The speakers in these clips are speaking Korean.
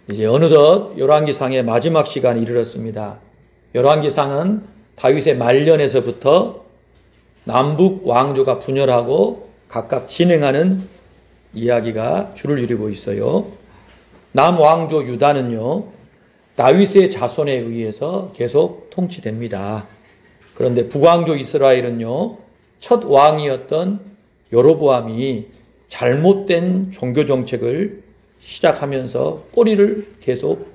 이제 어느덧 열왕기상의 마지막 시간이 이르렀습니다. 열왕기상은 다윗의 말년에서부터 남북 왕조가 분열하고 각각 진행하는 이야기가 줄을 이루고 있어요. 남왕조 유다는요, 다윗의 자손에 의해서 계속 통치됩니다. 그런데 북왕조 이스라엘은요, 첫 왕이었던 여로보암이 잘못된 종교 정책을 시작하면서 꼬리를 계속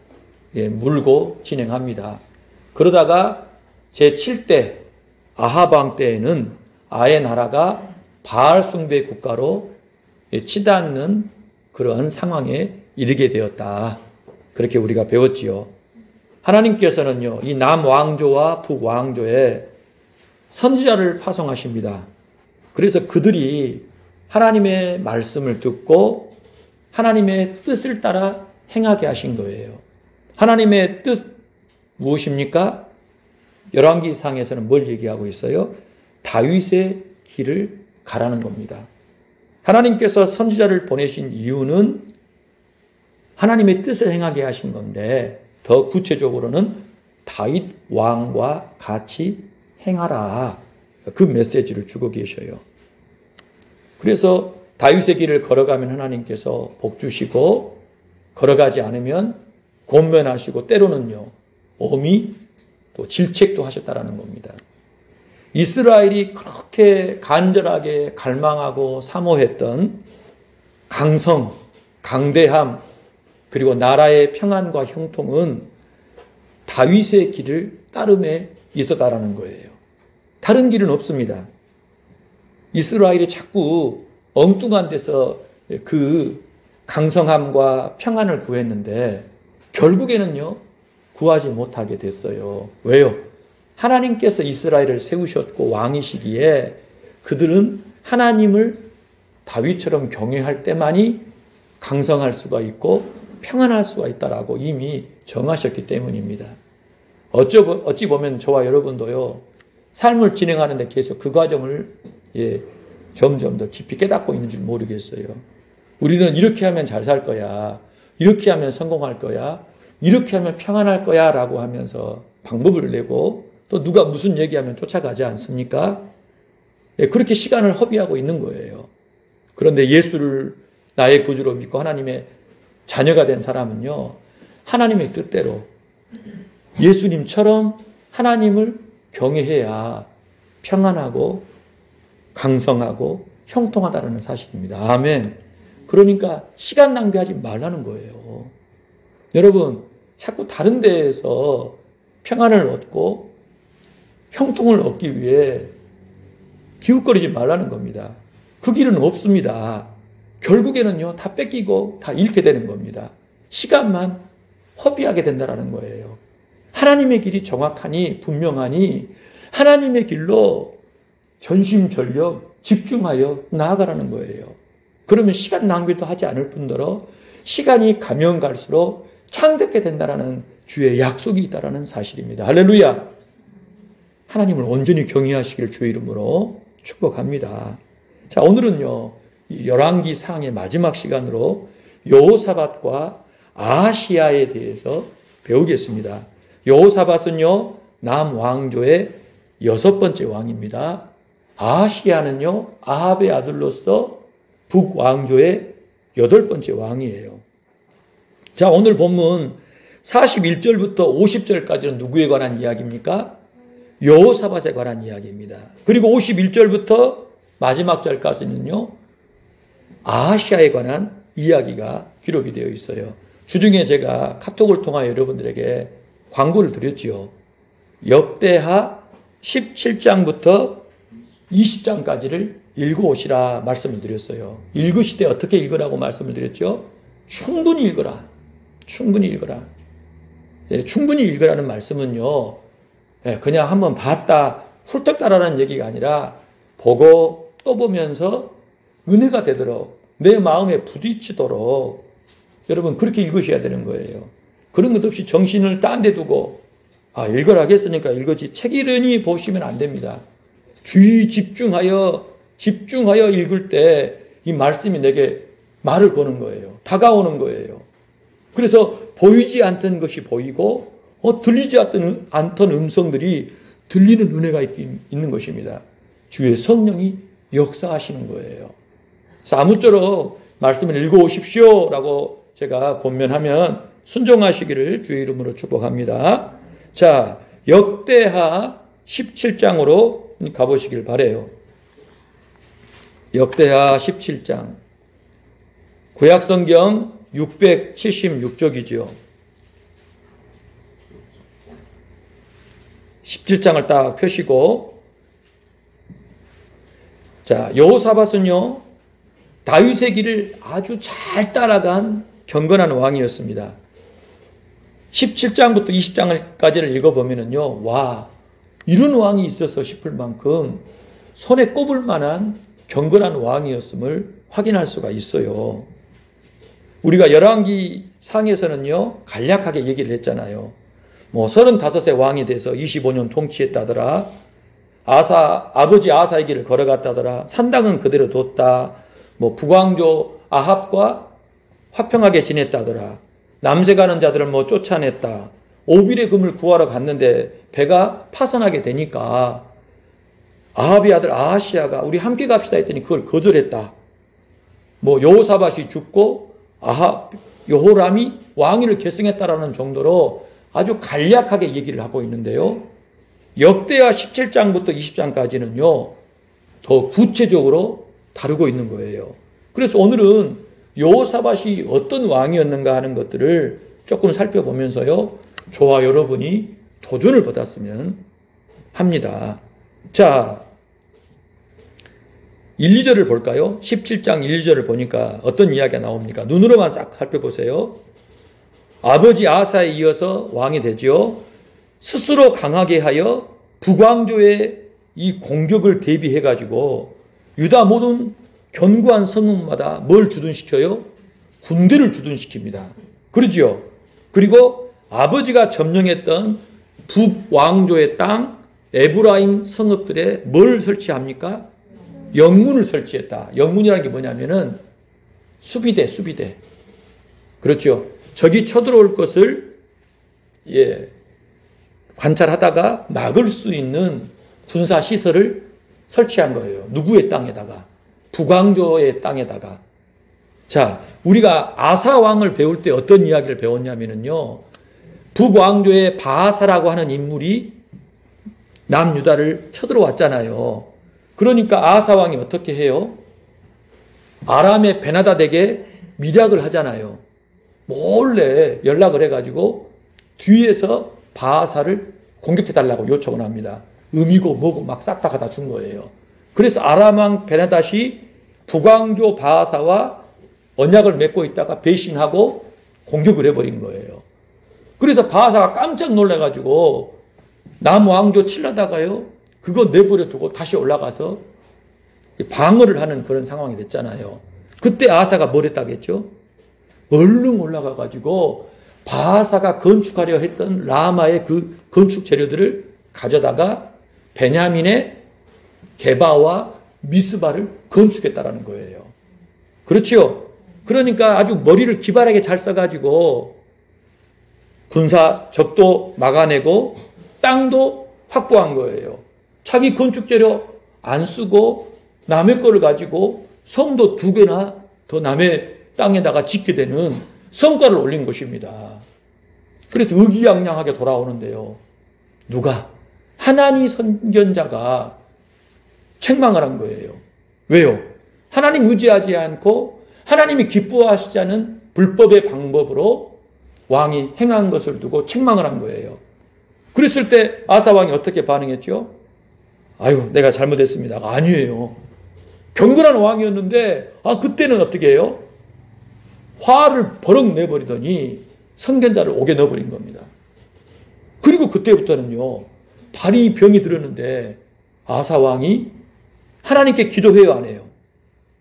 물고 진행합니다. 그러다가 제7대 아합 왕 때에는 아예 나라가 바알 숭배 국가로 치닫는 그러한 상황에 이르게 되었다. 그렇게 우리가 배웠지요. 하나님께서는요, 이 남왕조와 북왕조에 선지자를 파송하십니다. 그래서 그들이 하나님의 말씀을 듣고 하나님의 뜻을 따라 행하게 하신 거예요. 하나님의 뜻 무엇입니까? 열왕기상에서는 뭘 얘기하고 있어요? 다윗의 길을 가라는 겁니다. 하나님께서 선지자를 보내신 이유는 하나님의 뜻을 행하게 하신 건데, 더 구체적으로는 다윗 왕과 같이 행하라. 그 메시지를 주고 계셔요. 그래서 다윗의 길을 걸어가면 하나님께서 복 주시고, 걸어가지 않으면 권면하시고, 때로는요, 어미 또 질책도 하셨다라는 겁니다. 이스라엘이 그렇게 간절하게 갈망하고 사모했던 강성, 강대함, 그리고 나라의 평안과 형통은 다윗의 길을 따름에 있었다라는 거예요. 다른 길은 없습니다. 이스라엘이 자꾸 엉뚱한 데서 그 강성함과 평안을 구했는데 결국에는요, 구하지 못하게 됐어요. 왜요? 하나님께서 이스라엘을 세우셨고 왕이시기에 그들은 하나님을 다윗처럼 경외할 때만이 강성할 수가 있고 평안할 수가 있다라고 이미 정하셨기 때문입니다. 어찌 보면 저와 여러분도요, 삶을 진행하는데 계속 그 과정을 점점 더 깊이 깨닫고 있는 줄 모르겠어요. 우리는 이렇게 하면 잘 살 거야, 이렇게 하면 성공할 거야, 이렇게 하면 평안할 거야 라고 하면서 방법을 내고 또 누가 무슨 얘기하면 쫓아가지 않습니까? 그렇게 시간을 허비하고 있는 거예요. 그런데 예수를 나의 구주로 믿고 하나님의 자녀가 된 사람은요, 하나님의 뜻대로 예수님처럼 하나님을 경외해야 평안하고 강성하고 형통하다는 사실입니다. 아멘. 그러니까 시간 낭비하지 말라는 거예요. 여러분, 자꾸 다른 데에서 평안을 얻고 형통을 얻기 위해 기웃거리지 말라는 겁니다. 그 길은 없습니다. 결국에는요, 다 뺏기고 다 잃게 되는 겁니다. 시간만 허비하게 된다는 거예요. 하나님의 길이 정확하니 분명하니 하나님의 길로 전심전력 집중하여 나아가라는 거예요. 그러면 시간 낭비도 하지 않을 뿐더러 시간이 가면 갈수록 창대하게 된다는 주의 약속이 있다는 사실입니다. 할렐루야. 하나님을 온전히 경외하시기를 주의 이름으로 축복합니다. 자, 오늘은요, 열왕기상의 마지막 시간으로 여호사밧과 아하시야에 대해서 배우겠습니다. 여호사밧은요, 남왕조의 6번째 왕입니다. 아하시야는요, 아합의 아들로서 북왕조의 8번째 왕이에요. 자, 오늘 본문 41절부터 50절까지는 누구에 관한 이야기입니까? 여호사밧에 관한 이야기입니다. 그리고 51절부터 마지막 절까지는요, 아하시야에 관한 이야기가 기록이 되어 있어요. 주중에 제가 카톡을 통하여 여러분들에게 광고를 드렸지요. 역대하 17장부터 20장까지를 읽어오시라 말씀을 드렸어요. 읽으실 때 어떻게 읽으라고 말씀을 드렸죠? 충분히 읽어라. 충분히 읽어라. 충분히 읽으라는 말씀은요, 그냥 한번 봤다, 훌떡 따라라는 얘기가 아니라 보고 또 보면서 은혜가 되도록 내 마음에 부딪히도록 여러분 그렇게 읽으셔야 되는 거예요. 그런 것 없이 정신을 딴 데 두고 읽으라 하겠으니까 읽어지 책 이르니 보시면 안 됩니다. 주의 집중하여 읽을 때 이 말씀이 내게 말을 거는 거예요. 다가오는 거예요. 그래서 보이지 않던 것이 보이고 들리지 않던 음성들이 들리는 은혜가 있는 것입니다. 주의 성령이 역사하시는 거예요. 그래서 아무쪼록 말씀을 읽어오십시오 라고 제가 권면하면 순종하시기를 주의 이름으로 축복합니다. 자, 역대하 17장으로 가보시길 바라요. 역대하 17장. 구약성경 676쪽이지요. 17장을 딱 펴시고, 자, 여호사밧은요, 다윗의 길을 아주 잘 따라간 경건한 왕이었습니다. 17장부터 20장까지를 읽어보면요, 와, 이런 왕이 있었어 싶을 만큼 손에 꼽을 만한 경건한 왕이었음을 확인할 수가 있어요. 우리가 열왕기 상에서는요, 간략하게 얘기를 했잖아요. 35세 왕이 돼서 25년 통치했다더라. 아버지 아사의 길을 걸어갔다더라. 산당은 그대로 뒀다. 북왕조 아합과 화평하게 지냈다더라. 남새 가는 자들을 쫓아냈다. 오빌의 금을 구하러 갔는데 배가 파선하게 되니까 아합의 아들 아하시아가 우리 함께 갑시다 했더니 그걸 거절했다. 여호사밧이 죽고 여호람이 왕위를 계승했다라는 정도로 아주 간략하게 얘기를 하고 있는데요. 역대하 17장부터 20장까지는요, 더 구체적으로 다루고 있는 거예요. 그래서 오늘은 여호사밧이 어떤 왕이었는가 하는 것들을 조금 살펴보면서요, 저와 여러분이 도전을 받았으면 합니다. 자, 1, 2절을 볼까요? 17장 1, 2절을 보니까 어떤 이야기가 나옵니까? 눈으로만 싹 살펴보세요. 아버지 아사에 이어서 왕이 되지요. 스스로 강하게 하여 북왕조의 이 공격을 대비해가지고 유다 모든 견고한 성읍마다 뭘 주둔시켜요? 군대를 주둔시킵니다. 그러죠. 그리고 아버지가 점령했던 북왕조의 땅 에브라임 성읍들에 뭘 설치합니까? 영문을 설치했다. 영문이라는 게 뭐냐면은 수비대. 그렇죠. 적이 쳐들어올 것을 관찰하다가 막을 수 있는 군사시설을 설치한 거예요. 누구의 땅에다가? 북왕조의 땅에다가. 자, 우리가 아사왕을 배울 때 어떤 이야기를 배웠냐면요. 북왕조의 바하사라고 하는 인물이 남유다를 쳐들어왔잖아요. 그러니까 아사왕이 어떻게 해요? 아람의 베나다덱에 밀약을 하잖아요. 몰래 연락을 해가지고 뒤에서 바하사를 공격해달라고 요청을 합니다. 음이고 뭐고 막 싹 다 갖다 준 거예요. 그래서 아람왕 베나닷이 북왕조 바하사와 언약을 맺고 있다가 배신하고 공격을 해버린 거예요. 그래서 바하사가 깜짝 놀라가지고 남왕조 칠라다가요, 그거 내버려 두고 다시 올라가서 방어를 하는 그런 상황이 됐잖아요. 그때 아사가 뭘 했다겠죠? 얼른 올라가가지고 바하사가 건축하려 했던 라마의 그 건축 재료들을 가져다가 베냐민의 게바와 미스바를 건축했다라는 거예요. 그렇죠? 그러니까 아주 머리를 기발하게 잘 써가지고 군사 적도 막아내고 땅도 확보한 거예요. 자기 건축 재료 안 쓰고 남의 거를 가지고 성도 2개나 더 남의 땅에다가 짓게 되는 성과를 올린 것입니다. 그래서 의기양양하게 돌아오는데요. 누가? 하나님 선견자가 책망을 한 거예요. 왜요? 하나님 의지하지 않고 하나님이 기뻐하시지 않은 불법의 방법으로 왕이 행한 것을 두고 책망을 한 거예요. 그랬을 때 아사왕이 어떻게 반응했죠? 아유, 내가 잘못했습니다. 아니에요. 경건한 왕이었는데 그때는 어떻게 해요? 화를 버럭 내버리더니 선견자를 옥에 넣어버린 겁니다. 그리고 그때부터는요, 발이 병이 들었는데 아사왕이 하나님께 기도해요, 안 해요?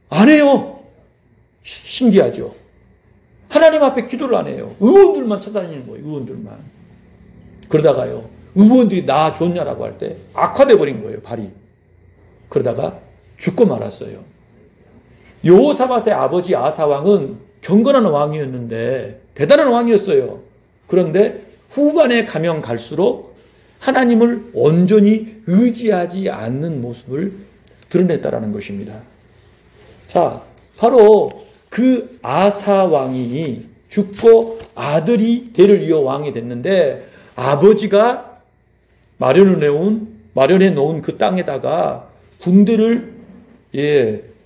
안 해요. 신기하죠. 하나님 앞에 기도를 안 해요. 의원들만 찾아다니는 거예요. 의원들만. 그러다가요, 의원들이 나 좋냐라고 할 때 악화돼 버린 거예요, 발이. 그러다가 죽고 말았어요. 여호사밧의 아버지 아사왕은 경건한 왕이었는데 대단한 왕이었어요. 그런데 후반에 가면 갈수록 하나님을 온전히 의지하지 않는 모습을 드러냈다라는 것입니다. 자, 바로 그 아사 왕이 죽고 아들이 대를 이어 왕이 됐는데 아버지가 마련해 놓은 그 땅에다가 군대를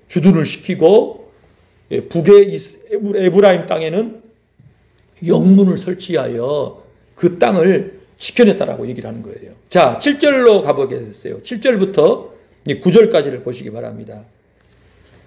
주둔을 시키고 북의 에브라임 땅에는 영문을 설치하여 그 땅을 지켜냈다라고 얘기를 하는 거예요. 자, 7절로 가보게 됐어요. 7절부터 9절까지를 보시기 바랍니다.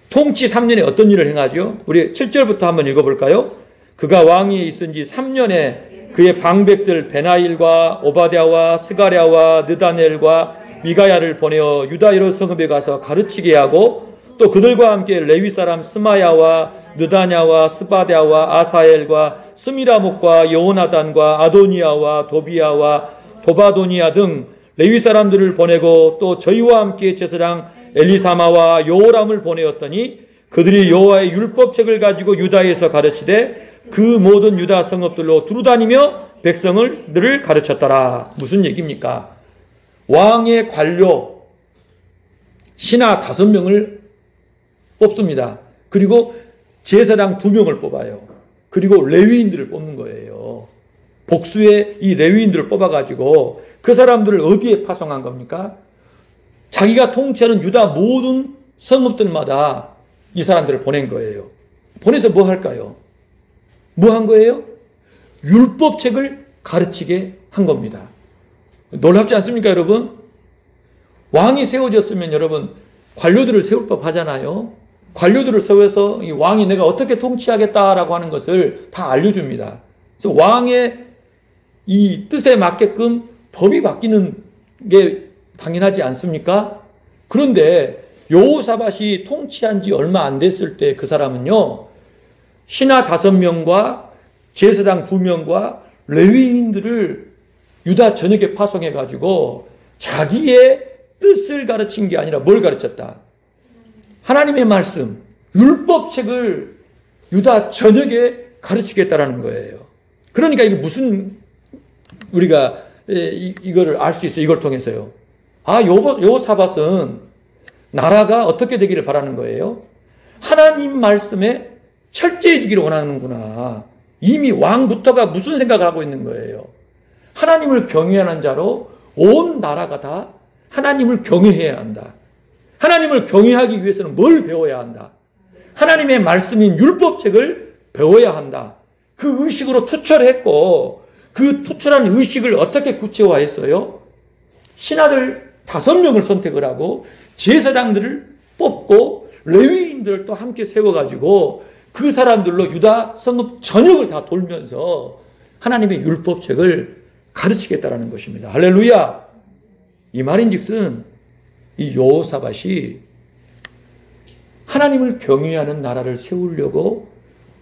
통치 3년에 어떤 일을 행하죠? 우리 7절부터 한번 읽어볼까요? 그가 왕위에 있은 지 3년에 그의 방백들 베나일과 오바댜와 스가랴와 느다넬과 미가야를 보내어 유다 여러 성읍에 가서 가르치게 하고 또 그들과 함께 레위 사람 스마야와 느다냐와 스바랴와 아사엘과 스미라목과 여호나단과 아도니아와 도비야와 도바도니아 등 레위 사람들을 보내고 또 저희와 함께 제사장 엘리사마와 요람을 보내었더니 그들이 여호와의 율법책을 가지고 유다에서 가르치되 그 모든 유다 성읍들로 두루다니며 백성들을 가르쳤더라. 무슨 얘기입니까? 왕의 관료 신하 5명을 뽑습니다. 그리고 제사장 2명을 뽑아요. 그리고 레위인들을 뽑는 거예요. 복수의 이 레위인들을 뽑아가지고 그 사람들을 어디에 파송한 겁니까? 자기가 통치하는 유다 모든 성읍들마다 이 사람들을 보낸 거예요. 보내서 뭐 할까요? 뭐 한 거예요? 율법책을 가르치게 한 겁니다. 놀랍지 않습니까, 여러분? 왕이 세워졌으면 여러분 관료들을 세울 법 하잖아요. 관료들을 세워서 이 왕이 내가 어떻게 통치하겠다라고 하는 것을 다 알려줍니다. 그래서 왕의 이 뜻에 맞게끔 법이 바뀌는 게 당연하지 않습니까? 그런데 여호사밧이 통치한 지 얼마 안 됐을 때 그 사람은요, 신하 5명과 제사장 2명과 레위인들을 유다 전역에 파송해가지고 자기의 뜻을 가르친 게 아니라 뭘 가르쳤다? 하나님의 말씀, 율법책을 유다 전역에 가르치겠다라는 거예요. 그러니까 이게 무슨 우리가 이거를 알 수 있어요. 이걸 통해서요. 아, 여호사밧은 나라가 어떻게 되기를 바라는 거예요? 하나님 말씀에 철저해지기를 원하는구나. 이미 왕부터가 무슨 생각을 하고 있는 거예요? 하나님을 경외하는 자로 온 나라가 다 하나님을 경외해야 한다. 하나님을 경외하기 위해서는 뭘 배워야 한다? 하나님의 말씀인 율법책을 배워야 한다. 그 의식으로 투철했고 그 투철한 의식을 어떻게 구체화했어요? 신하들 5명을 선택을 하고 제사장들을 뽑고 레위인들을 또 함께 세워가지고 그 사람들로 유다 성읍 전역을 다 돌면서 하나님의 율법책을 가르치겠다라는 것입니다. 할렐루야! 이 말인즉슨 이 여호사밧이 하나님을 경외하는 나라를 세우려고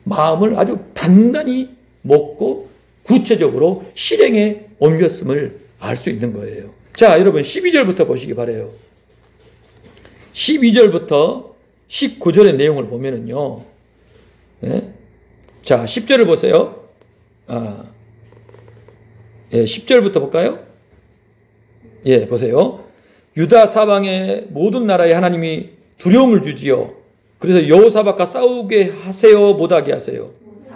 마음을 아주 단단히 먹고 구체적으로 실행에 옮겼음을 알 수 있는 거예요. 자, 여러분 12절부터 보시기 바라요. 12절부터 19절의 내용을 보면은요. 예? 자, 10절을 보세요. 10절부터 볼까요? 예, 보세요. 유다 사방의 모든 나라에 하나님이 두려움을 주지요. 그래서 여호사밧과 싸우게 하세요, 못하게 하세요?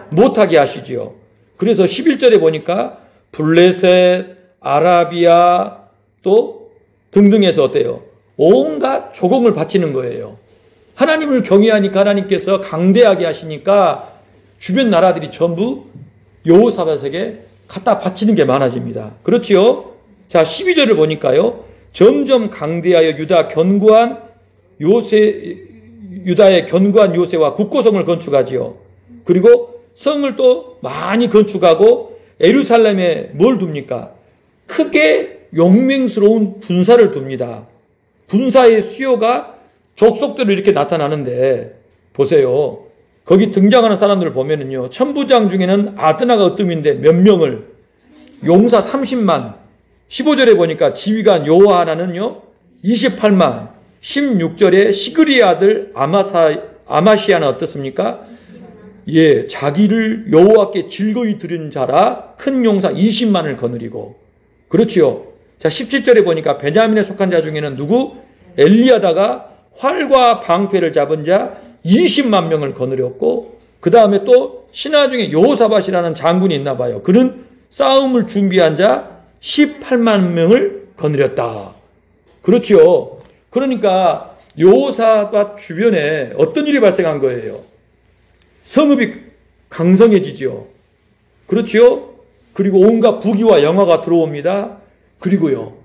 못하게 하시지요. 그래서 11절에 보니까 블레셋, 아라비아 또 등등에서 어때요? 온갖 조공을 바치는 거예요. 하나님을 경외하니까 하나님께서 강대하게 하시니까 주변 나라들이 전부 여호사밧에게 갖다 바치는 게 많아집니다. 그렇지요? 자, 12절을 보니까요. 점점 강대하여 유다의 견고한 요새와 국고성을 건축하지요. 그리고 성을 또 많이 건축하고 예루살렘에 뭘 둡니까? 크게 용맹스러운 군사를 둡니다. 군사의 수요가 족속대로 이렇게 나타나는데 보세요. 거기 등장하는 사람들을 보면은요. 천부장 중에는 아드나가 으뜸인데 몇 명을? 용사 30만. 15절에 보니까 지휘관 요하나는요. 28만. 16절에 시그리 아들 아마시아는 어떻습니까? 자기를 여호와께 즐거이 드린 자라 큰 용사 20만을 거느리고. 그렇지요. 자, 17절에 보니까 베냐민에 속한 자 중에는 누구? 엘리야다가 활과 방패를 잡은 자 20만 명을 거느렸고, 그 다음에 또 신하 중에 여호사밧이라는 장군이 있나 봐요. 그는 싸움을 준비한 자 18만 명을 거느렸다. 그렇지요. 그러니까 여호사밧 주변에 어떤 일이 발생한 거예요? 성읍이 강성해지지요. 그렇지요. 그리고 온갖 부귀와 영화가 들어옵니다. 그리고요,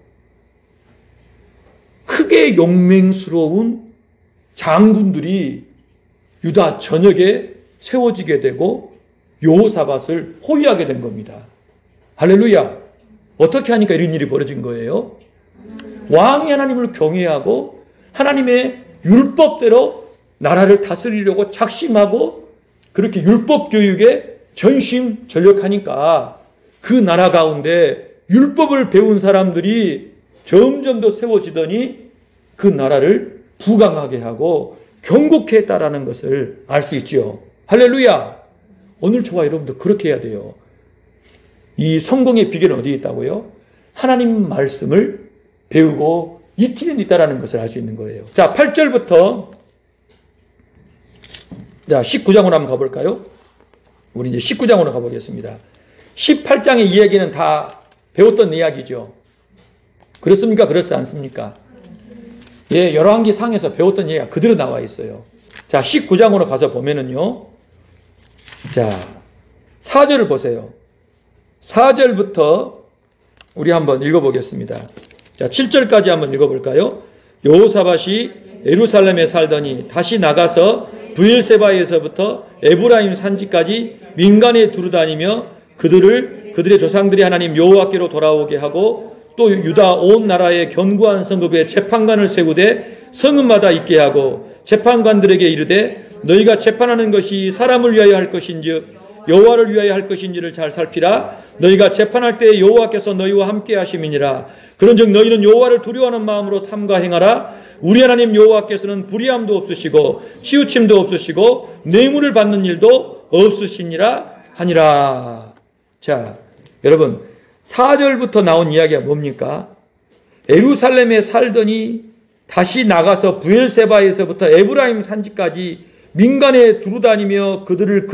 크게 용맹스러운 장군들이 유다 전역에 세워지게 되고 여호사밧을 호위하게 된 겁니다. 할렐루야. 어떻게 하니까 이런 일이 벌어진 거예요? 왕이 하나님을 경외하고 하나님의 율법대로 나라를 다스리려고 작심하고 그렇게 율법 교육에 전심전력하니까 그 나라 가운데 율법을 배운 사람들이 점점 더 세워지더니 그 나라를 부강하게 하고 경고케 했다라는 것을 알 수 있지요. 할렐루야. 오늘 저와 여러분도 그렇게 해야 돼요. 이 성공의 비결은 어디에 있다고요? 하나님 말씀을 배우고 익히는 데 있다라는 것을 알 수 있는 거예요. 자, 8절부터 19장으로 한번 가볼까요? 우리 이제 19장으로 가보겠습니다. 18장의 이야기는 다 배웠던 이야기죠. 그렇습니까? 그렇지 않습니까? 예, 열왕기 상에서 배웠던 이야기가 그대로 나와 있어요. 자, 19장으로 가서 보면은요. 자, 4절을 보세요. 4절부터 우리 한번 읽어보겠습니다. 자, 7절까지 한번 읽어볼까요? 여호사밧이 예루살렘에 살더니 다시 나가서 브엘세바에서부터 에브라임 산지까지 민간에 두루다니며 그들의 조상들이 하나님 여호와께로 돌아오게 하고 또 유다 온 나라의 견고한 성읍에 재판관을 세우되 성읍마다 있게 하고 재판관들에게 이르되 너희가 재판하는 것이 사람을 위하여 할 것인즉 여호와를 위하여 할 것인지를 잘 살피라. 너희가 재판할 때 여호와께서 너희와 함께 하심이니라. 그런즉 너희는 여호와를 두려워하는 마음으로 삼가 행하라. 우리 하나님 여호와께서는 불의함도 없으시고 치우침도 없으시고 뇌물을 받는 일도 없으시니라 하니라. 자, 여러분 4절부터 나온 이야기가 뭡니까? 예루살렘에 살더니 다시 나가서 브엘세바에서부터 에브라임 산지까지 민간에 두루다니며 그들의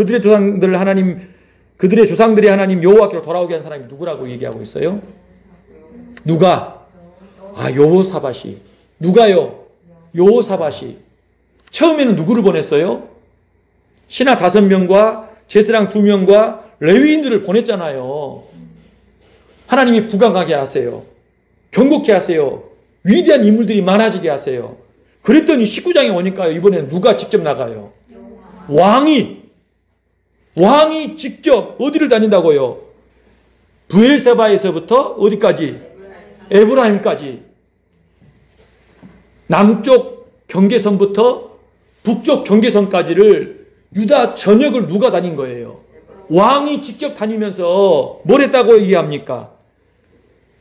조상들이 하나님 여호와께로 돌아오게 한 사람이 누구라고 얘기하고 있어요? 누가? 여호사밧이. 누가요? 여호사밧이. 처음에는 누구를 보냈어요? 신하 5명과 제사장 2명과 레위인들을 보냈잖아요. 하나님이 부강하게 하세요. 경고케 하세요. 위대한 인물들이 많아지게 하세요. 그랬더니 19장에 오니까 이번에는 누가 직접 나가요? 왕이 직접 어디를 다닌다고요? 브엘세바에서부터 어디까지? 에브라임까지. 남쪽 경계선부터 북쪽 경계선까지를 유다 전역을 누가 다닌 거예요? 왕이 직접 다니면서 뭘 했다고 얘기합니까?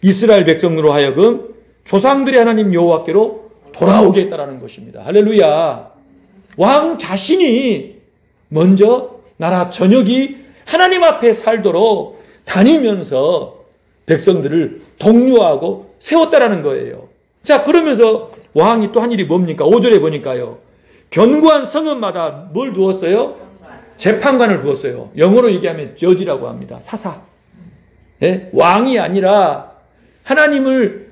이스라엘 백성으로 하여금 조상들의 하나님 여호와께로 돌아오게 했다라는 것입니다. 할렐루야. 왕 자신이 먼저 나라 전역이 하나님 앞에 살도록 다니면서 백성들을 독려하고 세웠다라는 거예요. 자, 그러면서 왕이 또 한 일이 뭡니까? 5절에 보니까요. 견고한 성읍마다 뭘 두었어요? 재판관을 두었어요. 영어로 얘기하면 저지라고 합니다. 사사. 예? 왕이 아니라 하나님을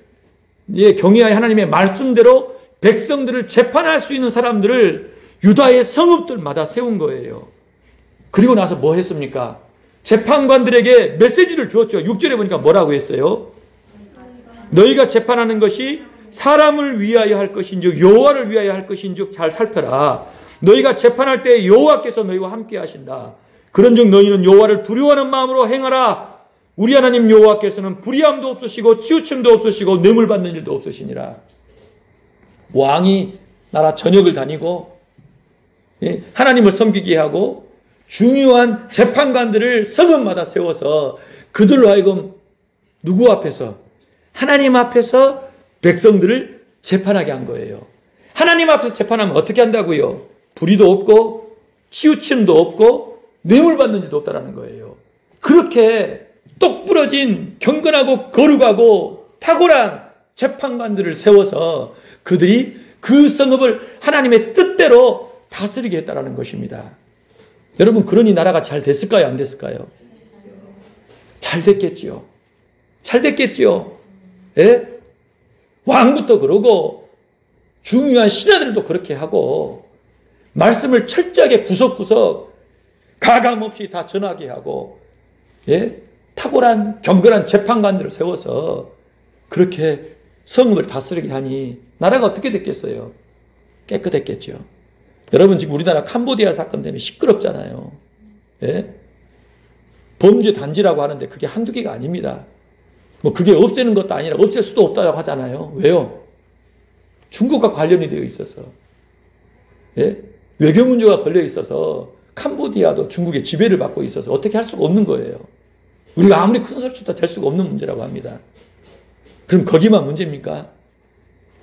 경외하여 하나님의 말씀대로 백성들을 재판할 수 있는 사람들을 유다의 성읍들마다 세운 거예요. 그리고 나서 뭐 했습니까? 재판관들에게 메시지를 주었죠. 6절에 보니까 뭐라고 했어요? 너희가 재판하는 것이 사람을 위하여 할 것인즉 여호와를 위하여 할 것인즉 잘 살펴라. 너희가 재판할 때 여호와께서 너희와 함께 하신다. 그런즉 너희는 여호와를 두려워하는 마음으로 행하라. 우리 하나님 여호와께서는 불의함도 없으시고 치우침도 없으시고 뇌물 받는 일도 없으시니라. 왕이 나라 전역을 다니고 하나님을 섬기게 하고 중요한 재판관들을 성읍마다 세워서 그들로 하여금 누구 앞에서? 하나님 앞에서 백성들을 재판하게 한 거예요. 하나님 앞에서 재판하면 어떻게 한다고요? 불의도 없고 치우침도 없고 뇌물 받는 일도 없다라는 거예요. 그렇게 똑 부러진 경건하고 거룩하고 탁월한 재판관들을 세워서 그들이 그 성읍을 하나님의 뜻대로 다스리게 했다라는 것입니다. 여러분, 그러니 나라가 잘 됐을까요? 안 됐을까요? 잘 됐겠지요. 잘 됐겠지요. 예? 왕부터 그러고 중요한 신하들도 그렇게 하고 말씀을 철저하게 구석구석 가감없이 다 전하게 하고, 예? 탁월한 경건한 재판관들을 세워서 그렇게 성읍을 다스리게 하니 나라가 어떻게 됐겠어요? 깨끗했겠죠. 여러분, 지금 우리나라 캄보디아 사건 때문에 시끄럽잖아요. 예? 범죄 단지라고 하는데 그게 한두 개가 아닙니다. 뭐 그게 없애는 것도 아니라 없앨 수도 없다고 하잖아요. 왜요? 중국과 관련이 되어 있어서. 예? 외교 문제가 걸려 있어서 캄보디아도 중국의 지배를 받고 있어서 어떻게 할 수가 없는 거예요. 우리가 아무리 큰 소리 쳐도 될 수가 없는 문제라고 합니다. 그럼 거기만 문제입니까?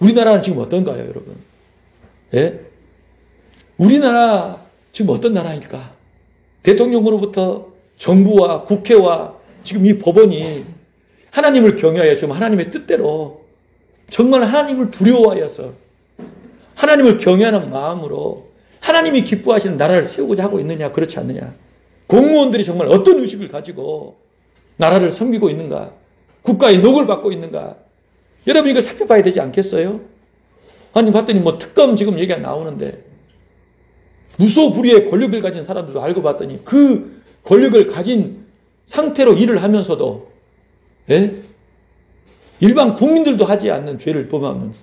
우리나라는 지금 어떤가요, 여러분? 예? 우리나라 지금 어떤 나라일까? 대통령으로부터 정부와 국회와 지금 이 법원이 하나님을 경외하여 지금 하나님의 뜻대로 정말 하나님을 두려워하여서 하나님을 경외하는 마음으로 하나님이 기뻐하시는 나라를 세우고자 하고 있느냐, 그렇지 않느냐? 공무원들이 정말 어떤 의식을 가지고 나라를 섬기고 있는가? 국가의 녹을 받고 있는가? 여러분, 이거 살펴봐야 되지 않겠어요? 아니, 봤더니 뭐 특검 지금 얘기가 나오는데 무소불위의 권력을 가진 사람들도 알고 봤더니 그 권력을 가진 상태로 일을 하면서도, 예? 일반 국민들도 하지 않는 죄를 범하면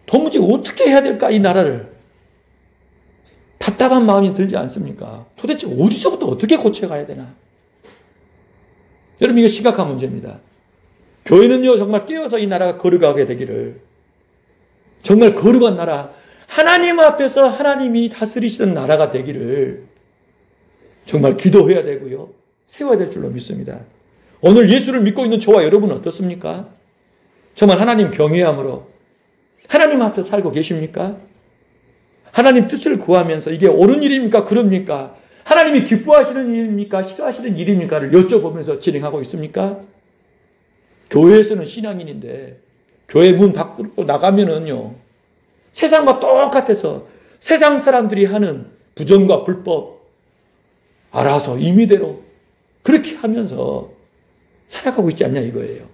도무지 어떻게 해야 될까, 이 나라를? 답답한 마음이 들지 않습니까? 도대체 어디서부터 어떻게 고쳐가야 되나? 여러분, 이거 심각한 문제입니다. 교회는요, 정말 깨어서 이 나라가 거룩하게 되기를, 정말 거룩한 나라, 하나님 앞에서 하나님이 다스리시는 나라가 되기를 정말 기도해야 되고요, 세워야 될 줄로 믿습니다. 오늘 예수를 믿고 있는 저와 여러분은 어떻습니까? 정말 하나님 경외함으로 하나님 앞에 살고 계십니까? 하나님 뜻을 구하면서 이게 옳은 일입니까? 그럽니까? 하나님이 기뻐하시는 일입니까? 싫어하시는 일입니까?를 여쭤보면서 진행하고 있습니까? 교회에서는 신앙인인데 교회 문 밖으로 나가면은요, 세상과 똑같아서 세상 사람들이 하는 부정과 불법 알아서 임의대로 그렇게 하면서 살아가고 있지 않냐 이거예요.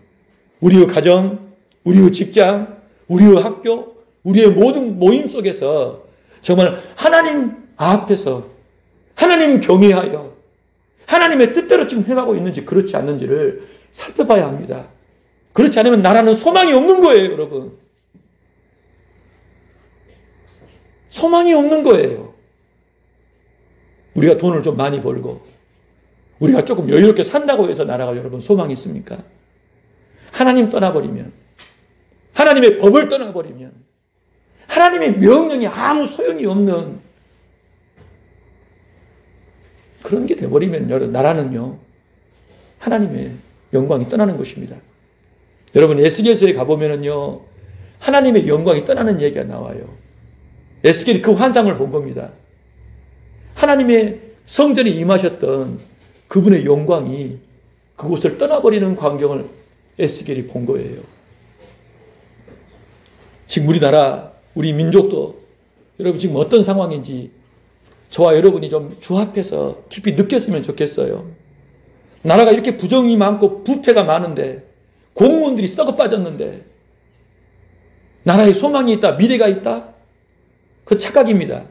우리의 가정, 우리의 직장, 우리의 학교, 우리의 모든 모임 속에서 정말 하나님 앞에서 하나님 경외하여 하나님의 뜻대로 지금 해가고 있는지 그렇지 않는지를 살펴봐야 합니다. 그렇지 않으면 나라는 소망이 없는 거예요, 여러분. 소망이 없는 거예요. 우리가 돈을 좀 많이 벌고 우리가 조금 여유롭게 산다고 해서 나라가 여러분 소망이 있습니까? 하나님 떠나버리면, 하나님의 법을 떠나버리면, 하나님의 명령이 아무 소용이 없는 그런 게 돼버리면 여러분, 나라는요, 하나님의 영광이 떠나는 것입니다. 여러분, 에스겔서에 가보면은요, 하나님의 영광이 떠나는 얘기가 나와요. 에스겔이 그 환상을 본 겁니다. 하나님의 성전에 임하셨던 그분의 영광이 그곳을 떠나버리는 광경을 에스겔이 본 거예요. 지금 우리나라, 우리 민족도 여러분 지금 어떤 상황인지 저와 여러분이 좀 주합해서 깊이 느꼈으면 좋겠어요. 나라가 이렇게 부정이 많고 부패가 많은데, 공무원들이 썩어 빠졌는데 나라에 소망이 있다, 미래가 있다? 그 착각입니다.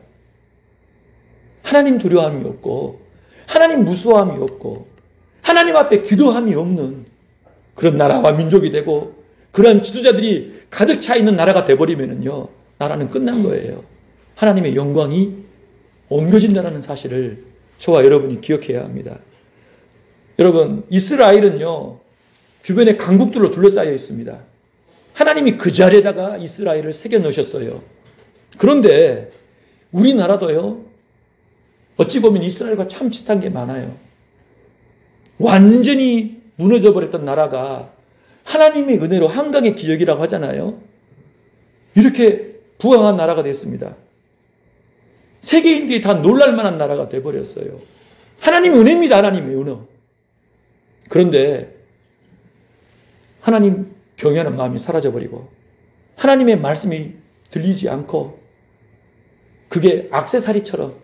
하나님 두려움이 없고 하나님 무서움이 없고 하나님 앞에 기도함이 없는 그런 나라와 민족이 되고 그런 지도자들이 가득 차 있는 나라가 돼버리면요, 나라는 끝난 거예요. 하나님의 영광이 옮겨진다는 사실을 저와 여러분이 기억해야 합니다. 여러분, 이스라엘은요, 주변에 강국들로 둘러싸여 있습니다. 하나님이 그 자리에다가 이스라엘을 새겨 넣으셨어요. 그런데 우리나라도요, 어찌 보면 이스라엘과 참 비슷한 게 많아요. 완전히 무너져 버렸던 나라가 하나님의 은혜로 한강의 기적이라고 하잖아요. 이렇게 부강한 나라가 됐습니다. 세계인들이 다 놀랄 만한 나라가 돼버렸어요. 하나님 은혜입니다. 하나님의 은혜. 그런데 하나님 경외하는 마음이 사라져버리고 하나님의 말씀이 들리지 않고 그게 액세서리처럼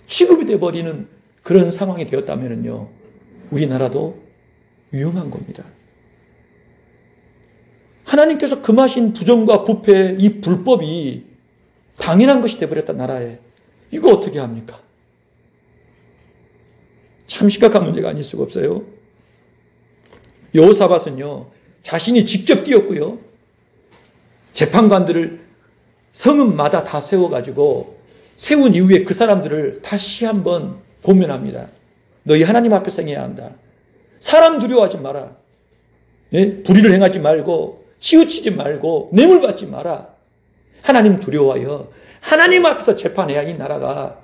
취급이 되어버리는 그런 상황이 되었다면요, 우리나라도 위험한 겁니다. 하나님께서 금하신 부정과 부패, 이 불법이 당연한 것이 되어버렸다, 나라에. 이거 어떻게 합니까? 참 심각한 문제가 아닐 수가 없어요. 여호사밧은요, 자신이 직접 뛰었고요, 재판관들을 성읍마다 다 세워가지고 세운 이후에 그 사람들을 다시 한번 고면합니다. 너희 하나님 앞에 서해야 한다. 사람 두려워하지 마라. 예? 불의를 행하지 말고 치우치지 말고 뇌물 받지 마라. 하나님 두려워하여 하나님 앞에서 재판해야 이 나라가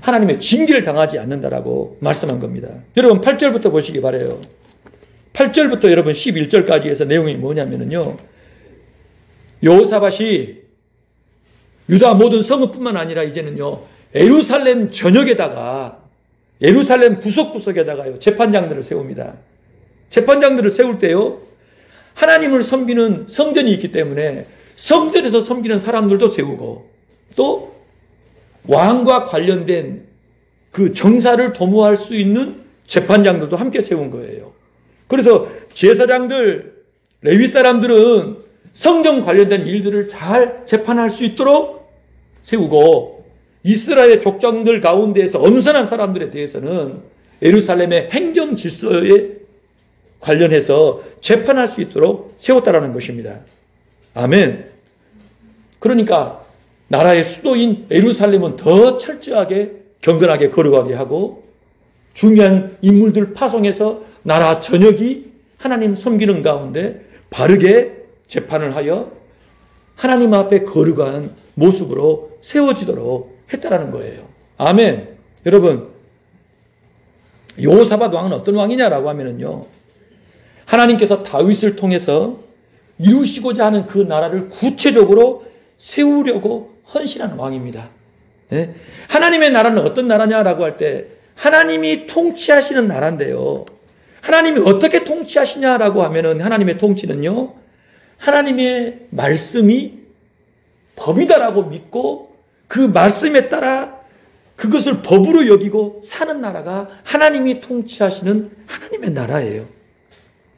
하나님의 징계를 당하지 않는다라고 말씀한 겁니다. 여러분 8절부터 보시기 바라요. 8절부터 여러분 11절까지 해서 내용이 뭐냐면요, 여호사밧이 유다 모든 성읍뿐만 아니라 이제는요, 예루살렘 전역에다가, 예루살렘 구석구석에다가요, 재판장들을 세웁니다. 재판장들을 세울 때요, 하나님을 섬기는 성전이 있기 때문에 성전에서 섬기는 사람들도 세우고, 또 왕과 관련된 그 정사를 도모할 수 있는 재판장들도 함께 세운 거예요. 그래서 제사장들, 레위 사람들은 성전 관련된 일들을 잘 재판할 수 있도록 세우고, 이스라엘 족장들 가운데에서 엄선한 사람들에 대해서는 예루살렘의 행정 질서에 관련해서 재판할 수 있도록 세웠다라는 것입니다. 아멘. 그러니까 나라의 수도인 예루살렘은 더 철저하게 경건하게 거룩하게 하고, 중요한 인물들 파송해서 나라 전역이 하나님 섬기는 가운데 바르게 재판을 하여 하나님 앞에 거룩한 모습으로 세워지도록 했다라는 거예요. 아멘. 여러분, 여호사밧 왕은 어떤 왕이냐라고 하면은요, 하나님께서 다윗을 통해서 이루시고자 하는 그 나라를 구체적으로 세우려고 헌신하는 왕입니다. 네? 하나님의 나라는 어떤 나라냐라고 할 때 하나님이 통치하시는 나라인데요, 하나님이 어떻게 통치하시냐라고 하면은 하나님의 통치는요, 하나님의 말씀이 법이다라고 믿고 그 말씀에 따라 그것을 법으로 여기고 사는 나라가 하나님이 통치하시는 하나님의 나라예요.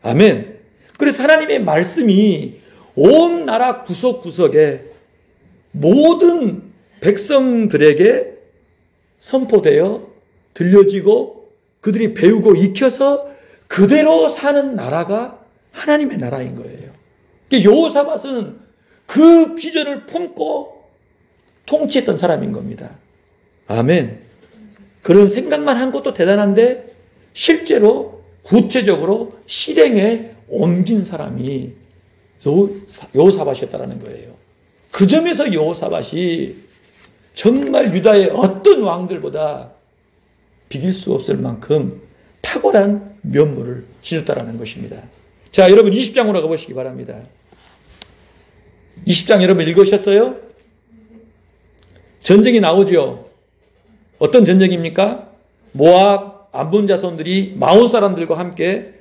아멘. 그래서 하나님의 말씀이 온 나라 구석구석에 모든 백성들에게 선포되어 들려지고 그들이 배우고 익혀서 그대로 사는 나라가 하나님의 나라인 거예요. 여호사밧은 그 비전을 품고 통치했던 사람인 겁니다. 아멘. 그런 생각만 한 것도 대단한데 실제로 구체적으로 실행에 옮긴 사람이 여호사밧이었다는 거예요. 그 점에서 여호사밧이 정말 유다의 어떤 왕들보다 비길 수 없을 만큼 탁월한 면모를 지녔다라는 것입니다. 자, 여러분 20장으로 가보시기 바랍니다. 20장 여러분 읽으셨어요? 전쟁이 나오죠. 어떤 전쟁입니까? 모압, 암몬 자손들이 마온 사람들과 함께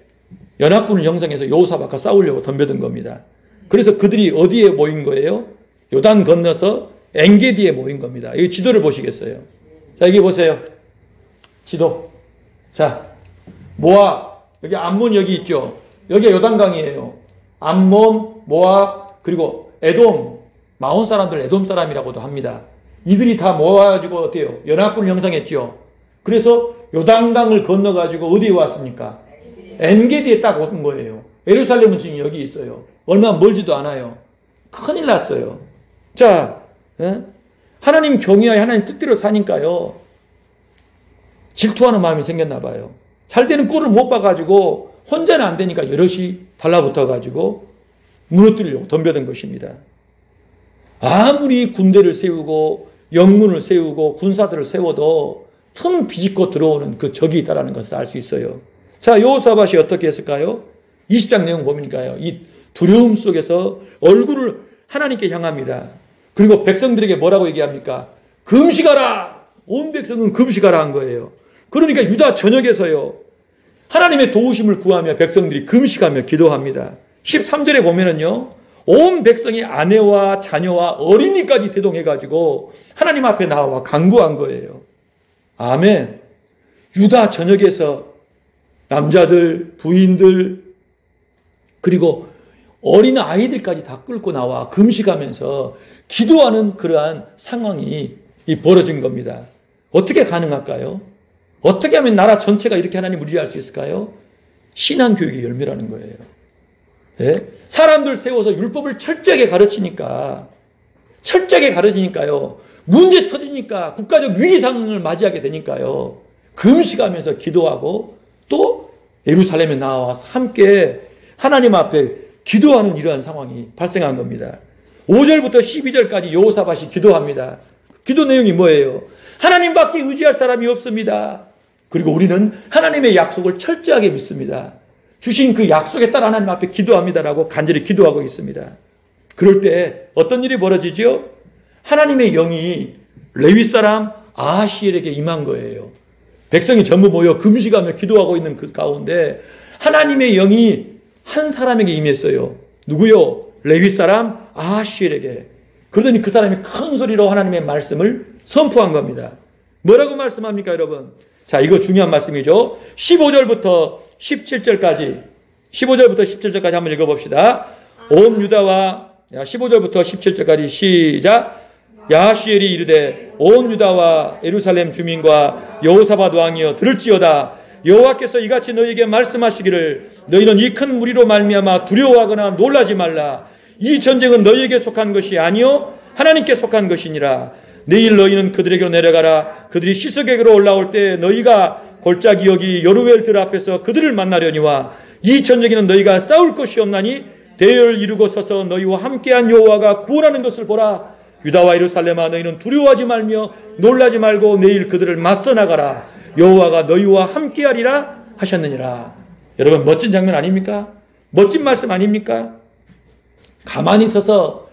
연합군을 형성해서 여호사밧과 싸우려고 덤벼든 겁니다. 그래서 그들이 어디에 모인 거예요? 요단 건너서 엔게디에 모인 겁니다. 이 지도를 보시겠어요? 자, 여기 보세요. 지도. 자, 모압, 여기 암몬 여기 있죠. 여기가 요단강이에요. 암몬, 모압, 그리고 에돔, 마온 사람들 에돔 사람이라고도 합니다. 이들이 다 모아가지고 어때요? 연합군을 형성했죠. 그래서 요단강을 건너가지고 어디에 왔습니까? 엔게디에 딱 온 거예요. 예루살렘은 지금 여기 있어요. 얼마 멀지도 않아요. 큰일 났어요. 자, 하나님 경외하여 하나님 뜻대로 사니까요, 질투하는 마음이 생겼나 봐요. 잘 되는 꼴을 못 봐가지고 혼자는 안 되니까 여럿이 달라붙어가지고 무너뜨리려고 덤벼든 것입니다. 아무리 군대를 세우고 영문을 세우고 군사들을 세워도 틈 비집고 들어오는 그 적이 있다는 것을 알 수 있어요. 자, 여호사밧이 어떻게 했을까요? 20장 내용 보니까요, 이 두려움 속에서 얼굴을 하나님께 향합니다. 그리고 백성들에게 뭐라고 얘기합니까? 금식하라! 온 백성은 금식하라 한 거예요. 그러니까 유다 전역에서요, 하나님의 도우심을 구하며 백성들이 금식하며 기도합니다. 13절에 보면은요, 온 백성이 아내와 자녀와 어린이까지 대동해가지고 하나님 앞에 나와 간구한 거예요. 아멘. 유다 전역에서 남자들, 부인들, 그리고 어린 아이들까지 다 끌고 나와 금식하면서 기도하는 그러한 상황이 벌어진 겁니다. 어떻게 가능할까요? 어떻게 하면 나라 전체가 이렇게 하나님을 의지할 수 있을까요? 신앙교육의 열매라는 거예요. 예? 사람들 세워서 율법을 철저하게 가르치니까요. 문제 터지니까 국가적 위기 상황을 맞이하게 되니까요. 금식하면서 기도하고 또 예루살렘에 나와서 함께 하나님 앞에 기도하는 이러한 상황이 발생한 겁니다. 5절부터 12절까지 여호사밧이 기도합니다. 기도 내용이 뭐예요? 하나님밖에 의지할 사람이 없습니다. 그리고 우리는 하나님의 약속을 철저하게 믿습니다. 주신 그 약속에 따라 하나님 앞에 기도합니다라고 간절히 기도하고 있습니다. 그럴 때 어떤 일이 벌어지죠? 하나님의 영이 레위 사람 아하시엘에게 임한 거예요. 백성이 전부 모여 금식하며 기도하고 있는 그 가운데 하나님의 영이 한 사람에게 임했어요. 누구요? 레위 사람 아하시엘에게. 그러더니 그 사람이 큰 소리로 하나님의 말씀을 선포한 겁니다. 뭐라고 말씀합니까, 여러분? 자, 이거 중요한 말씀이죠. 15절부터 17절까지 한번 읽어봅시다. 온 유다와 15절부터 17절까지 시작. 야하시엘이 이르되 온 유다와 예루살렘 주민과 여호사밧 왕이여 들을지어다. 여호와께서 이같이 너희에게 말씀하시기를 너희는 이 큰 무리로 말미암아 두려워하거나 놀라지 말라. 이 전쟁은 너희에게 속한 것이 아니요 하나님께 속한 것이니라. 내일 너희는 그들에게로 내려가라. 그들이 시스객으로 올라올 때 너희가 골짜기 여기 여루엘 들 앞에서 그들을 만나려니와 이 전쟁에는 너희가 싸울 것이 없나니 대열을 이루고 서서 너희와 함께한 여호와가 구원하는 것을 보라. 유다와 예루살렘아 너희는 두려워하지 말며 놀라지 말고 내일 그들을 맞서 나가라. 여호와가 너희와 함께하리라 하셨느니라. 여러분, 멋진 장면 아닙니까? 멋진 말씀 아닙니까? 가만히 서서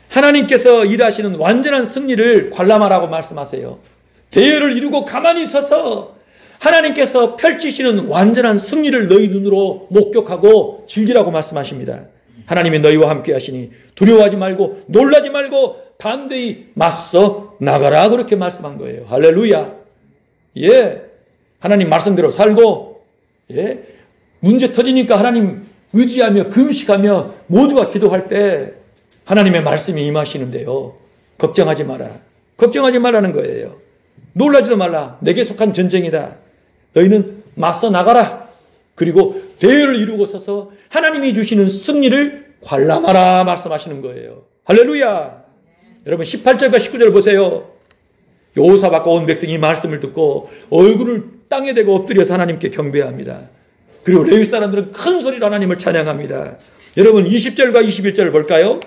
하나님께서 일하시는 완전한 승리를 관람하라고 말씀하세요. 대열을 이루고 가만히 서서 하나님께서 펼치시는 완전한 승리를 너희 눈으로 목격하고 즐기라고 말씀하십니다. 하나님이 너희와 함께 하시니 두려워하지 말고 놀라지 말고 담대히 맞서 나가라, 그렇게 말씀한 거예요. 할렐루야. 예, 하나님 말씀대로 살고, 예, 문제 터지니까 하나님 의지하며 금식하며 모두가 기도할 때 하나님의 말씀이 임하시는데요. 걱정하지 마라. 걱정하지 말라는 거예요. 놀라지도 말라. 내게 속한 전쟁이다. 너희는 맞서 나가라. 그리고 대열을 이루고 서서 하나님이 주시는 승리를 관람하라 말씀하시는 거예요. 할렐루야. 여러분 18절과 19절 보세요. 여호사밧과 온 백성이 이 말씀을 듣고 얼굴을 땅에 대고 엎드려서 하나님께 경배합니다. 그리고 레위 사람들은 큰 소리로 하나님을 찬양합니다. 여러분 20절과 21절을 볼까요?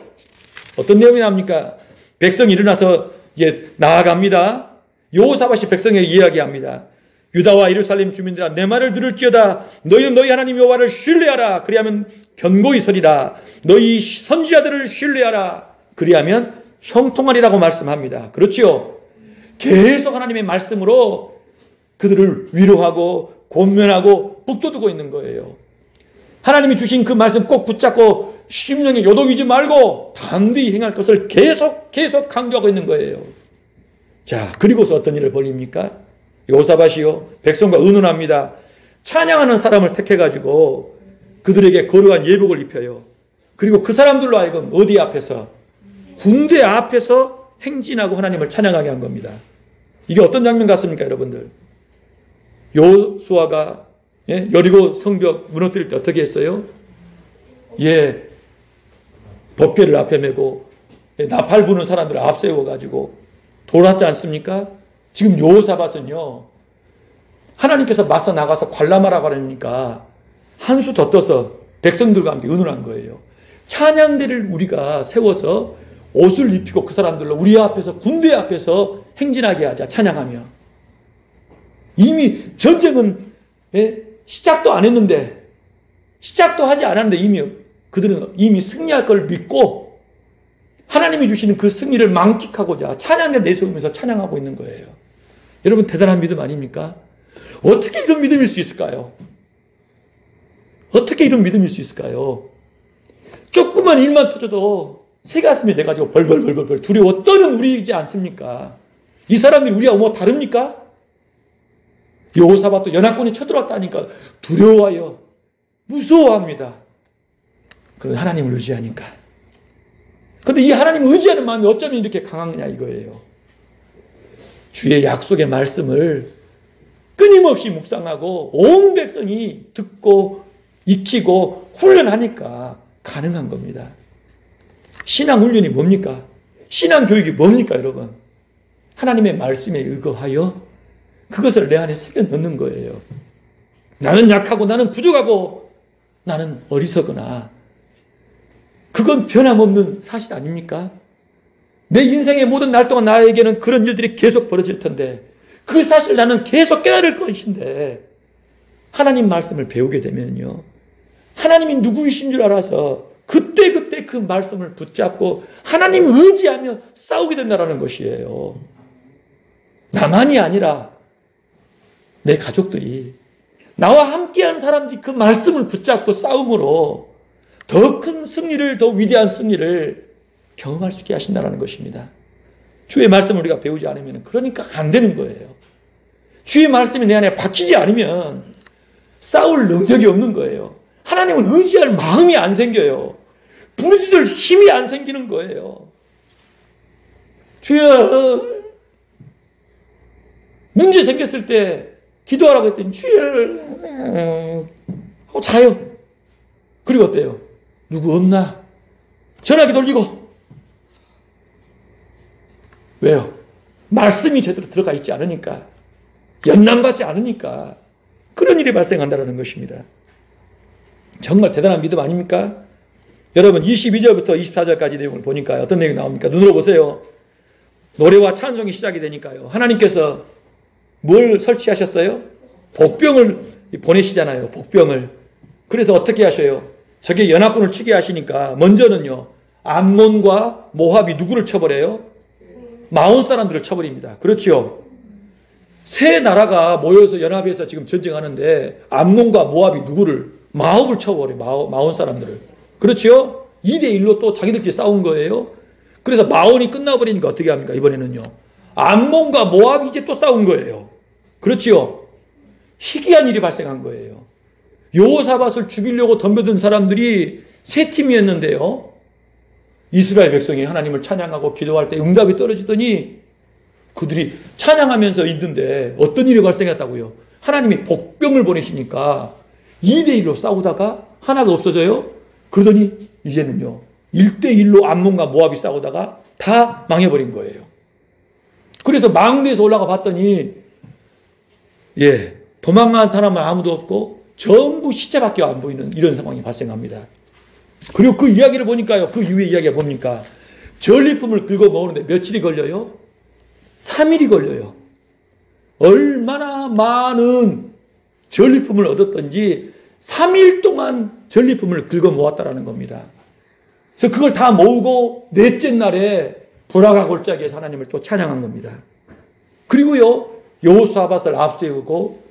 어떤 내용이 나옵니까? 백성이 일어나서 이제 나아갑니다. 여호사밧이 백성에게 이야기합니다. 유다와 예루살렘 주민들아 내 말을 들을지어다. 너희는 너희 하나님 여호와를 신뢰하라. 그리하면 견고히 서리라. 너희 선지자들을 신뢰하라. 그리하면 형통하리라고 말씀합니다. 그렇지요? 계속 하나님의 말씀으로 그들을 위로하고 권면하고 북돋우고 있는 거예요. 하나님이 주신 그 말씀 꼭 붙잡고 심령에 요동이지 말고 담대히 행할 것을 계속 강조하고 있는 거예요. 자, 그리고서 어떤 일을 벌입니까? 여호사밧이요 백성과 의논합니다. 찬양하는 사람을 택해가지고 그들에게 거룩한 예복을 입혀요. 그리고 그 사람들로 하여금 어디 앞에서? 군대 앞에서 행진하고 하나님을 찬양하게 한 겁니다. 이게 어떤 장면 같습니까, 여러분들? 여호수아가 여리고 성벽 무너뜨릴 때 어떻게 했어요? 예, 덮개를 앞에 메고 나팔 부는 사람들을 앞세워가지고 돌았지 않습니까? 지금 여호사밧은요 하나님께서 맞서 나가서 관람하라고 하니까 한 수 더 떠서 백성들과 함께 의논한 거예요. 찬양대를 우리가 세워서 옷을 입히고 그 사람들로 우리 앞에서 군대 앞에서 행진하게 하자. 찬양하며. 이미 전쟁은 시작도 안 했는데 시작도 하지 않았는데 그들은 이미 승리할 걸 믿고 하나님이 주시는 그 승리를 만끽하고자 찬양에 내세우면서 찬양하고 있는 거예요. 여러분 대단한 믿음 아닙니까? 어떻게 이런 믿음일 수 있을까요? 어떻게 이런 믿음일 수 있을까요? 조그만 일만 터져도 새 가슴이 돼가지고 벌벌벌벌 두려워 떠는 우리이지 않습니까? 이 사람들이 우리하고 뭐 다릅니까? 여호사밧도 연합군이 쳐들어왔다니까 두려워하여 무서워합니다. 그런데 하나님을 의지하니까. 그런데 이 하나님을 의지하는 마음이 어쩌면 이렇게 강하냐 이거예요. 주의 약속의 말씀을 끊임없이 묵상하고 온 백성이 듣고 익히고 훈련하니까 가능한 겁니다. 신앙 훈련이 뭡니까? 신앙 교육이 뭡니까, 여러분? 하나님의 말씀에 의거하여 그것을 내 안에 새겨 넣는 거예요. 나는 약하고 나는 부족하고 나는 어리석으나 그건 변함없는 사실 아닙니까? 내 인생의 모든 날 동안 나에게는 그런 일들이 계속 벌어질 텐데 그 사실 나는 계속 깨달을 것인데 하나님 말씀을 배우게 되면요. 하나님이 누구이신 줄 알아서 그때그때 그 말씀을 붙잡고 하나님 의지하며 싸우게 된다는 것이에요. 나만이 아니라 내 가족들이 나와 함께한 사람들이 그 말씀을 붙잡고 싸움으로 더 큰 승리를, 더 위대한 승리를 경험할 수 있게 하신다는 것입니다. 주의 말씀을 우리가 배우지 않으면 그러니까 안 되는 거예요. 주의 말씀이 내 안에 박히지 않으면 싸울 능력이 없는 거예요. 하나님을 의지할 마음이 안 생겨요. 부르짖을 힘이 안 생기는 거예요. 주여, 문제 생겼을 때 기도하라고 했더니 주여 하고 자요. 그리고 어때요? 누구 없나? 전화기 돌리고. 왜요? 말씀이 제대로 들어가 있지 않으니까, 연남받지 않으니까 그런 일이 발생한다는 것입니다. 정말 대단한 믿음 아닙니까? 여러분 22절부터 24절까지 내용을 보니까 어떤 내용이 나옵니까? 눈으로 보세요. 노래와 찬송이 시작이 되니까요. 하나님께서 뭘 설치하셨어요? 복병을 보내시잖아요. 복병을. 그래서 어떻게 하셔요? 저게 연합군을 치게 하시니까 먼저는요. 암몬과 모압이 누구를 쳐버려요? 마온 사람들을 쳐버립니다. 그렇죠? 세 나라가 모여서 연합해서 지금 전쟁하는데 암몬과 모압이 누구를? 마옵을 쳐버려요. 마온 사람들을. 그렇죠? 2대1로 또 자기들끼리 싸운 거예요. 그래서 마온이 끝나버리니까 어떻게 합니까? 이번에는요. 암몬과 모압이 이제 또 싸운 거예요. 그렇죠? 희귀한 일이 발생한 거예요. 여호사밧을 죽이려고 덤벼든 사람들이 세 팀이었는데요. 이스라엘 백성이 하나님을 찬양하고 기도할 때 응답이 떨어지더니 그들이 찬양하면서 있는데 어떤 일이 발생했다고요? 하나님이 복병을 보내시니까 2대1로 싸우다가 하나가 없어져요. 그러더니 이제는요. 1대1로 암몬과 모압이 싸우다가 다 망해버린 거예요. 그래서 망대에서 올라가 봤더니 도망간 사람은 아무도 없고 전부 시체밖에 안 보이는 이런 상황이 발생합니다. 그리고 그 이야기를 보니까요. 그 이후의 이야기가 뭡니까? 전리품을 긁어 먹는데 며칠이 걸려요? 3일이 걸려요. 얼마나 많은 전리품을 얻었던지 3일 동안 전리품을 긁어 모았다라는 겁니다. 그래서 그걸 다 모으고 넷째 날에 불화가 골짜기에서 하나님을 또 찬양한 겁니다. 그리고요. 여호사밧을 앞세우고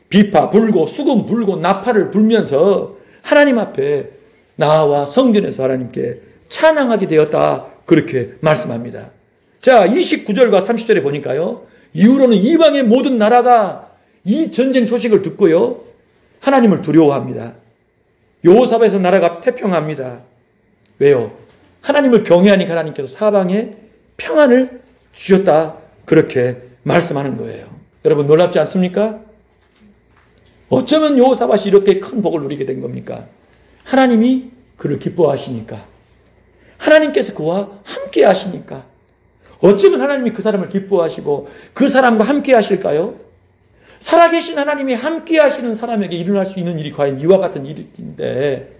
비파 불고 수금 불고 나팔을 불면서 하나님 앞에 나와 성전에서 하나님께 찬양하게 되었다. 그렇게 말씀합니다. 자, 29절과 30절에 보니까요. 이후로는 이방의 모든 나라가 이 전쟁 소식을 듣고요. 하나님을 두려워합니다. 여호사밧에서 나라가 태평합니다. 왜요? 하나님을 경외하니까 하나님께서 사방에 평안을 주셨다. 그렇게 말씀하는 거예요. 여러분 놀랍지 않습니까? 어쩌면 여호사밧이 이렇게 큰 복을 누리게 된 겁니까? 하나님이 그를 기뻐하시니까. 하나님께서 그와 함께 하시니까. 어쩌면 하나님이 그 사람을 기뻐하시고 그 사람과 함께 하실까요? 살아계신 하나님이 함께 하시는 사람에게 일어날 수 있는 일이 과연 이와 같은 일인데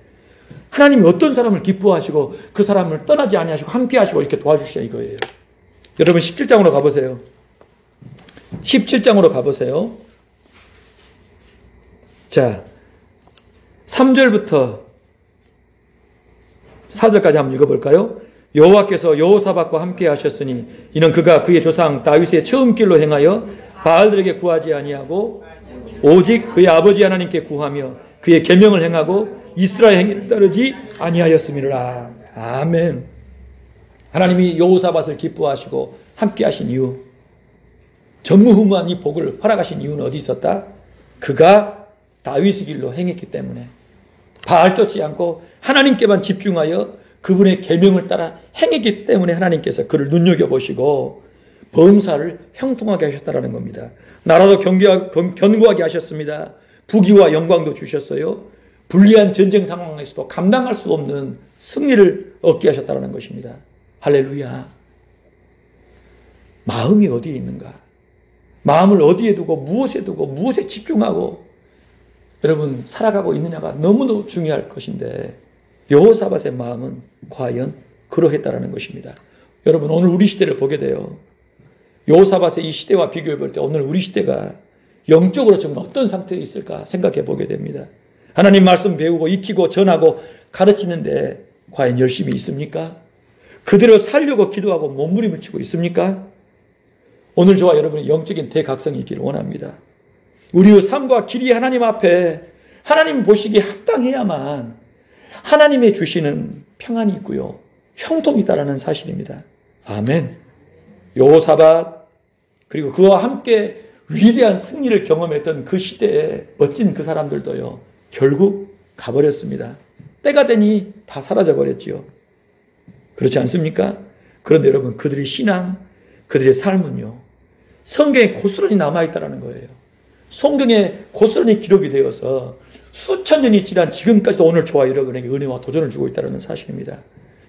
하나님이 어떤 사람을 기뻐하시고 그 사람을 떠나지 아니하시고 함께 하시고 이렇게 도와주시자 이거예요. 여러분 17장으로 가보세요. 17장으로 가보세요. 자, 3절부터 4절까지 한번 읽어볼까요? 여호와께서 여호사밧과 함께 하셨으니 이는 그가 그의 조상 다윗의 처음 길로 행하여 바알들에게 구하지 아니하고 오직 그의 아버지 하나님께 구하며 그의 계명을 행하고 이스라엘 행위를 따르지 아니하였음이라. 아멘. 하나님이 여호사밧을 기뻐하시고 함께 하신 이유, 전무후무한 이 복을 허락하신 이유는 어디 있었다? 그가 다윗의 길로 행했기 때문에, 바알 쫓지 않고 하나님께만 집중하여 그분의 계명을 따라 행했기 때문에 하나님께서 그를 눈여겨보시고 범사를 형통하게 하셨다는 겁니다. 나라도 견고하게 하셨습니다. 부귀와 영광도 주셨어요. 불리한 전쟁 상황에서도 감당할 수 없는 승리를 얻게 하셨다는 것입니다. 할렐루야. 마음이 어디에 있는가? 마음을 어디에 두고 무엇에 두고 무엇에 집중하고 여러분 살아가고 있느냐가 너무너무 중요할 것인데, 여호사밧의 마음은 과연 그러했다라는 것입니다. 여러분 오늘 우리 시대를 보게 돼요. 여호사밧의 이 시대와 비교해 볼 때 오늘 우리 시대가 영적으로 정말 어떤 상태에 있을까 생각해 보게 됩니다. 하나님 말씀 배우고 익히고 전하고 가르치는데 과연 열심히 있습니까? 그대로 살려고 기도하고 몸부림을 치고 있습니까? 오늘 저와 여러분의 영적인 대각성이 있기를 원합니다. 우리의 삶과 길이 하나님 앞에 하나님 보시기에 합당해야만 하나님의 주시는 평안이 있고요, 형통이 있다는 사실입니다. 아멘. 여호사밧 그리고 그와 함께 위대한 승리를 경험했던 그 시대에 멋진 그 사람들도요, 결국 가버렸습니다. 때가 되니 다 사라져버렸지요. 그렇지 않습니까? 그런데 여러분, 그들의 신앙, 그들의 삶은요, 성경에 고스란히 남아있다는 거예요. 성경에 고스란히 기록이 되어서 수천 년이 지난 지금까지도 오늘 저와 여러분에게 은혜와 도전을 주고 있다는 사실입니다.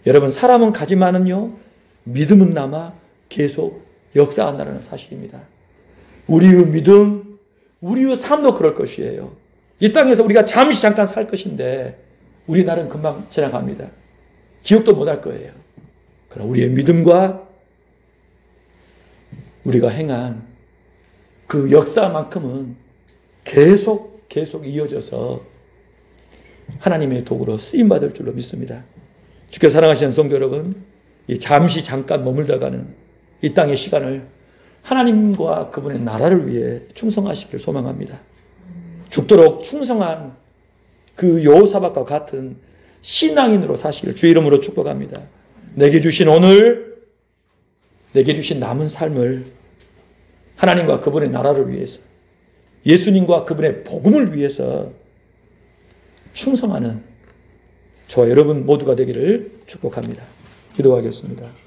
여러분, 사람은 가지만은요, 믿음은 남아 계속 역사한다는 사실입니다. 우리의 믿음, 우리의 삶도 그럴 것이에요. 이 땅에서 우리가 잠시 잠깐 살 것인데 우리 날은 금방 지나갑니다. 기억도 못할 거예요. 그러나 우리의 믿음과 우리가 행한 그 역사만큼은 계속 이어져서 하나님의 도구로 쓰임받을 줄로 믿습니다. 주께 사랑하시는 성도 여러분, 이 잠시 잠깐 머물다가는 이 땅의 시간을 하나님과 그분의 나라를 위해 충성하시길 소망합니다. 죽도록 충성한 그 여호사밧과 같은 신앙인으로 사시길 주의 이름으로 축복합니다. 내게 주신 오늘, 내게 주신 남은 삶을 하나님과 그분의 나라를 위해서, 예수님과 그분의 복음을 위해서 충성하는 저와 여러분 모두가 되기를 축복합니다. 기도하겠습니다.